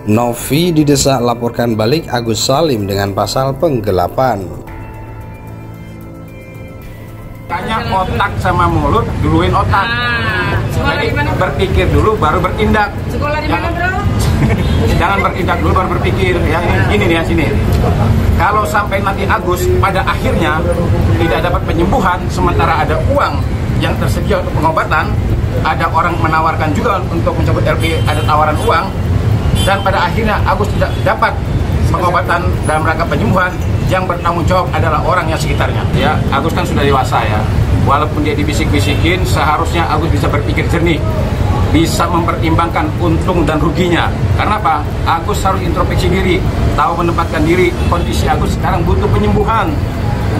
Novi didesak laporkan balik Agus Salim dengan pasal penggelapan. Tanya otak sama mulut, duluin otak. Jadi berpikir dulu baru bertindak. Sekolah di mana, bro? Jangan bertindak dulu baru berpikir. Ya, gini nih ya, sini. Kalau sampai nanti Agus pada akhirnya tidak dapat penyembuhan, sementara ada uang yang tersedia untuk pengobatan, ada orang menawarkan juga untuk mencabut LP, ada tawaran uang, dan pada akhirnya Agus tidak dapat pengobatan dalam rangka penyembuhan, yang bertanggung jawab adalah orang yang sekitarnya. Ya, Agus kan sudah dewasa ya. Walaupun dia dibisik-bisikin, seharusnya Agus bisa berpikir jernih, bisa mempertimbangkan untung dan ruginya. Karena apa? Agus harus introspeksi diri, tahu menempatkan diri. Kondisi Agus sekarang butuh penyembuhan.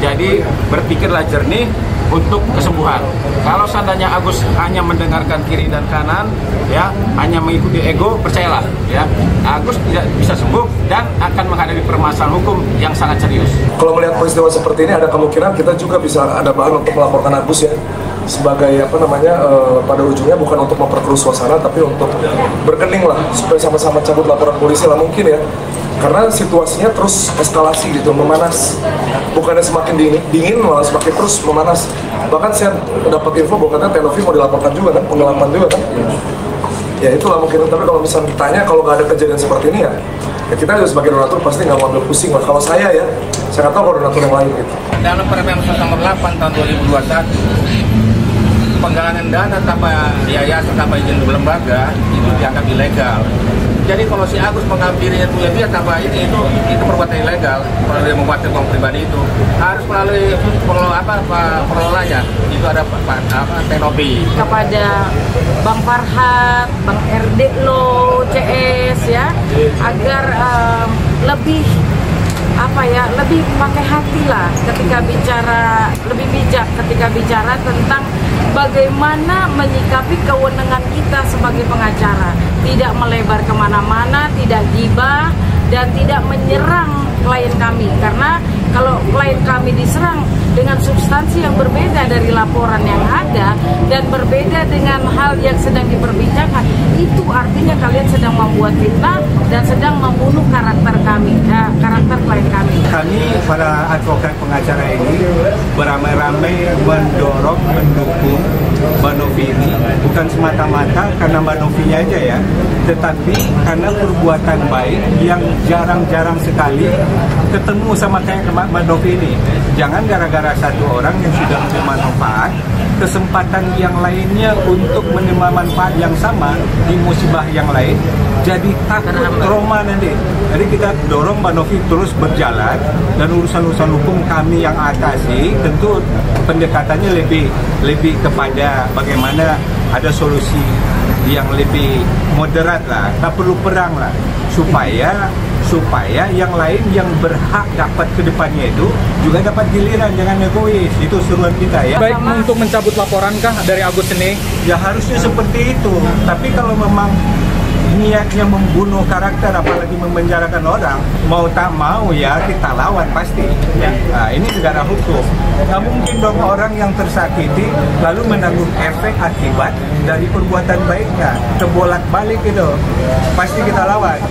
Jadi berpikirlah jernih untuk kesembuhan. Kalau seandainya Agus hanya mendengarkan kiri dan kanan, ya, hanya mengikuti ego, percayalah, ya, Agus tidak bisa sembuh dan akan menghadapi permasalahan hukum yang sangat serius. Kalau melihat peristiwa seperti ini, ada kemungkinan kita juga bisa ada bahan untuk melaporkan Agus ya, sebagai pada ujungnya bukan untuk memperkeruh suasana, tapi untuk berkening lah, supaya sama-sama cabut laporan polisi lah mungkin ya. Karena situasinya terus eskalasi gitu, memanas. Bukannya semakin dingin, malah semakin terus memanas. Bahkan saya dapat info bahwa katanya Novi mau dilaporkan juga kan, penggelapan juga kan. Ya itulah mungkin, tapi kalau misalnya ditanya, kalau nggak ada kejadian seperti ini ya kita juga sebagai donatur pasti nggak mau ambil pusing lah. Kalau saya ya, saya nggak tahu kalau donatur yang lain gitu. Dalam Permen nomor 8 tahun 2021, penggalangan dana tanpa yayasan, tanpa izin lembaga itu dianggap ilegal. Jadi kalau si Agus mengambil dirinya itu tanpa itu perbuatan ilegal. Kalau dia membuat uang pribadi itu harus melalui pengelolanya. Itu ada Novi. Kepada Bang Farhat, Bang RD Lo, CS ya, agar lebih pakai hati lah ketika bicara, lebih bijak ketika bicara tentang bagaimana menyikapi kewenangan kita sebagai pengacara, tidak melebar kemana-mana, tidak gibah, dan tidak menyerang klien kami. Karena kalau klien kami diserang dengan substansi yang berbeda dari laporan yang ada dan berbeda dengan hal yang sedang diperbincangkan, itu artinya kalian sedang membuat fitnah dan sedang membunuh karakter kami, karakter klien kami. Kami para advokat pengacara ini beramai-ramai mendorong, mendukung Mbak Novi ini, bukan semata-mata karena Mbak Novinya aja ya, tetapi karena perbuatan baik yang jarang-jarang sekali ketemu sama kayak Mbak Novi ini. Jangan gara-gara satu orang yang sudah menerima manfaat, kesempatan yang lainnya untuk menerima manfaat yang sama di musibah yang lain, jadi takut trauma nanti. Jadi kita dorong Mbak Novi terus berjalan, dan urusan-urusan hukum kami yang atasi tentu pendekatannya lebih kepada bagaimana ada solusi yang lebih moderat lah, tak perlu perang lah, supaya yang lain yang berhak dapat ke depannya itu juga dapat giliran, jangan egois. Itu seruan kita ya. Baik untuk mencabut laporankah dari Agus ini? Ya harusnya seperti itu. Tapi kalau memang niatnya membunuh karakter, apalagi memenjarakan orang, mau tak mau ya kita lawan pasti ya. Nah, ini negara hukum. Nggak mungkin dong orang yang tersakiti lalu menanggung efek akibat dari perbuatan baiknya, terbolak-balik itu. Pasti kita lawan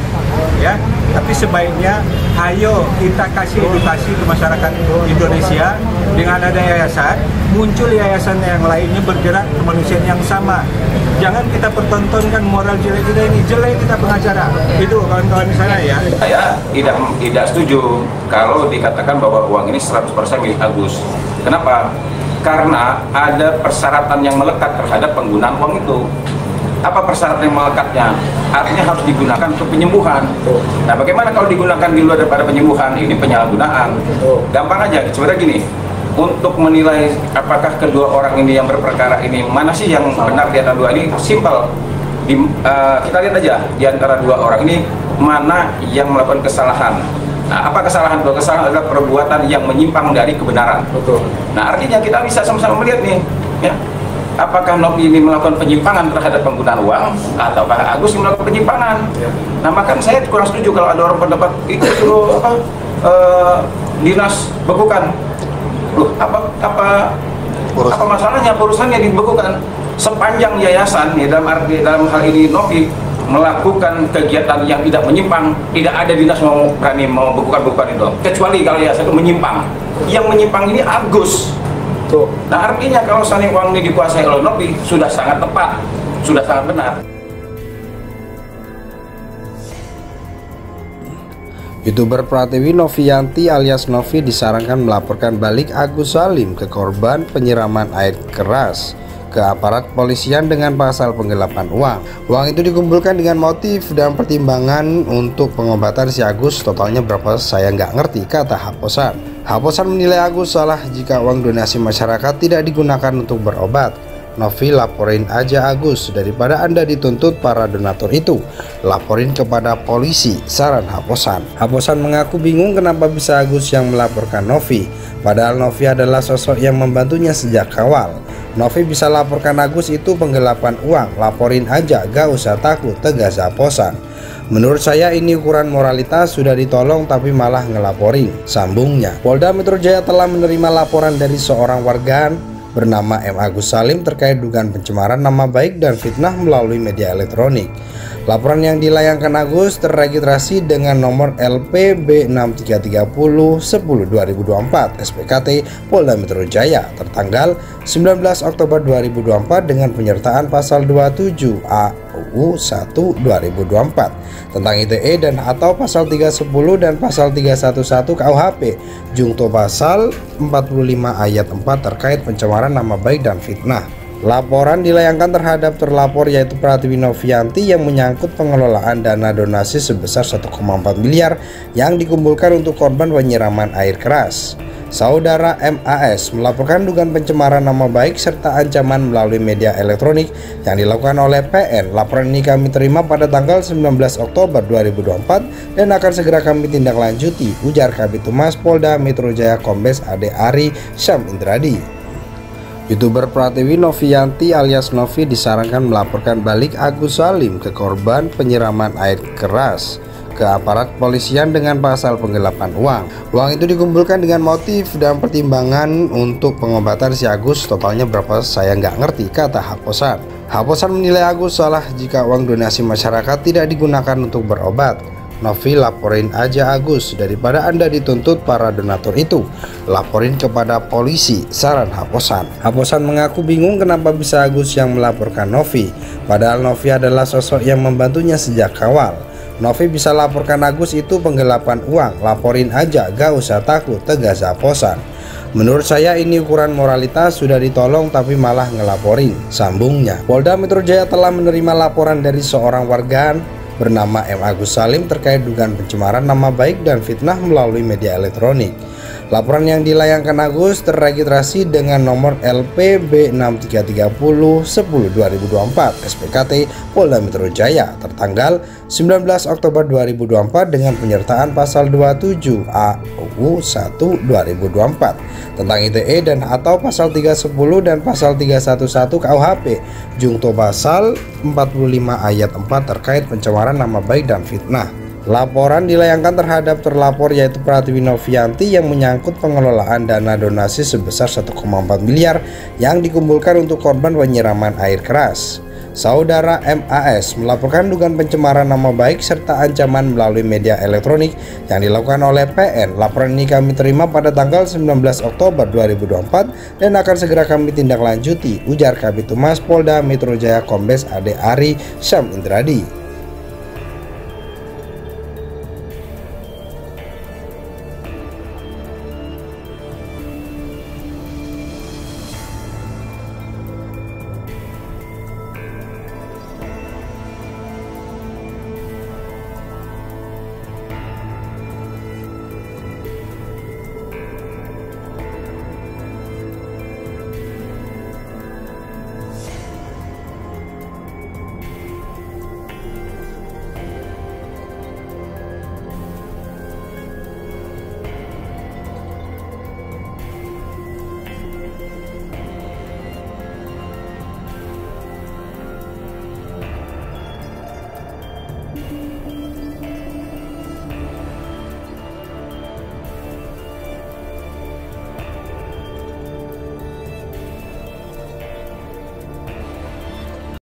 ya. Tapi sebaiknya ayo kita kasih edukasi ke masyarakat Indonesia. Dengan ada yayasan, muncul yayasan yang lainnya bergerak kemanusiaan yang sama. Jangan kita pertontonkan moral jelek kita ini, jelek kita pengacara. Itu kawan-kawan saya ya. Saya tidak setuju kalau dikatakan bahwa uang ini 100% milik Agus. Kenapa? Karena ada persyaratan yang melekat terhadap penggunaan uang itu. Apa persyaratan yang melekatnya? Artinya harus digunakan untuk penyembuhan. Nah, bagaimana kalau digunakan di luar daripada penyembuhan? Ini penyalahgunaan. Gampang aja, sebenarnya gini. Untuk menilai apakah kedua orang ini yang berperkara ini mana sih yang benar di antara dua ini, simpel. Kita lihat aja di antara dua orang ini mana yang melakukan kesalahan. Nah, apa kesalahan? Kesalahan adalah perbuatan yang menyimpang dari kebenaran. Nah, artinya kita bisa sama-sama melihat nih, ya. Apakah Novi ini melakukan penyimpangan terhadap penggunaan uang, atau Agus yang melakukan penyimpangan? Nah, maka saya kurang setuju kalau ada orang pendapat itu suruh dinas bekukan. Loh, apa masalahnya urusannya dibekukan? Sepanjang yayasan ya, dalam hal ini Novi melakukan kegiatan yang tidak menyimpang, tidak ada dinas berani mau bekukan itu. Kecuali kalau ya satu menyimpang. Yang menyimpang ini Agus. Tuh. Nah artinya kalau saling uang ini dikuasai oleh Novi sudah sangat tepat, sudah sangat benar. YouTuber Pratiwi Novianti alias Novi disarankan melaporkan balik Agus Salim ke korban penyiraman air keras ke aparat kepolisian dengan pasal penggelapan uang. Uang itu dikumpulkan dengan motif dan pertimbangan untuk pengobatan si Agus. Totalnya berapa saya nggak ngerti, kata Haposan. Haposan menilai Agus salah jika uang donasi masyarakat tidak digunakan untuk berobat. Novi, laporin aja Agus daripada Anda dituntut para donatur itu. Laporin kepada polisi, saran Haposan. Haposan mengaku bingung kenapa bisa Agus yang melaporkan Novi, padahal Novi adalah sosok yang membantunya sejak awal. Novi bisa laporkan Agus itu penggelapan uang, laporin aja, gak usah takut, tegas Haposan. Menurut saya ini ukuran moralitas, sudah ditolong tapi malah ngelaporin, sambungnya. Polda Metro Jaya telah menerima laporan dari seorang warga bernama M. Agus Salim terkait dugaan pencemaran nama baik dan fitnah melalui media elektronik. Laporan yang dilayangkan Agus terregistrasi dengan nomor LPB 6330/10/2024 SPKT Polda Metro Jaya tertanggal 19 Oktober 2024 dengan penyertaan pasal 27 AUU 1 2024 tentang ITE dan atau pasal 310 dan pasal 311 KUHP jungto pasal 45 ayat 4 terkait pencemaran nama baik dan fitnah. Laporan dilayangkan terhadap terlapor yaitu Pratiwi Novianti yang menyangkut pengelolaan dana donasi sebesar 1,4 miliar yang dikumpulkan untuk korban penyiraman air keras. Saudara MAS melaporkan dugaan pencemaran nama baik serta ancaman melalui media elektronik yang dilakukan oleh PN. Laporan ini kami terima pada tanggal 19 Oktober 2024 dan akan segera kami tindak lanjuti, ujar Kabid Humas Polda Metro Jaya Kombes Ade Ari Syam Indradi. YouTuber Pratiwi Novianti alias Novi disarankan melaporkan balik Agus Salim ke korban penyiraman air keras ke aparat kepolisian dengan pasal penggelapan uang. Uang itu dikumpulkan dengan motif dan pertimbangan untuk pengobatan si Agus. Totalnya berapa saya nggak ngerti, kata Haposan. Haposan menilai Agus salah jika uang donasi masyarakat tidak digunakan untuk berobat. Novi, laporin aja Agus daripada Anda dituntut para donatur itu. Laporin kepada polisi, saran Haposan. Haposan mengaku bingung kenapa bisa Agus yang melaporkan Novi, padahal Novi adalah sosok yang membantunya sejak awal. Novi bisa laporkan Agus itu penggelapan uang, laporin aja, gak usah takut, tegas Haposan. Menurut saya ini ukuran moralitas, sudah ditolong tapi malah ngelaporin, sambungnya. Polda Metro Jaya telah menerima laporan dari seorang warga bernama M. Agus Salim terkait dugaan pencemaran nama baik dan fitnah melalui media elektronik. Laporan yang dilayangkan Agus terregistrasi dengan nomor LPB 6330/10/2024 SPKT Polda Metro Jaya tertanggal 19 Oktober 2024 dengan penyertaan pasal 27 AUU 1 2024 tentang ITE dan atau pasal 310 dan pasal 311 KUHP jungto pasal 45 ayat 4 terkait pencemaran nama baik dan fitnah. Laporan dilayangkan terhadap terlapor yaitu Pratiwi Novianti yang menyangkut pengelolaan dana donasi sebesar 1,4 miliar yang dikumpulkan untuk korban penyiraman air keras. Saudara MAS melaporkan dugaan pencemaran nama baik serta ancaman melalui media elektronik yang dilakukan oleh PN. Laporan ini kami terima pada tanggal 19 Oktober 2024 dan akan segera kami tindak lanjuti, ujar Kabid Humas Polda Metro Jaya Kombes Ade Ari Syam Indradi.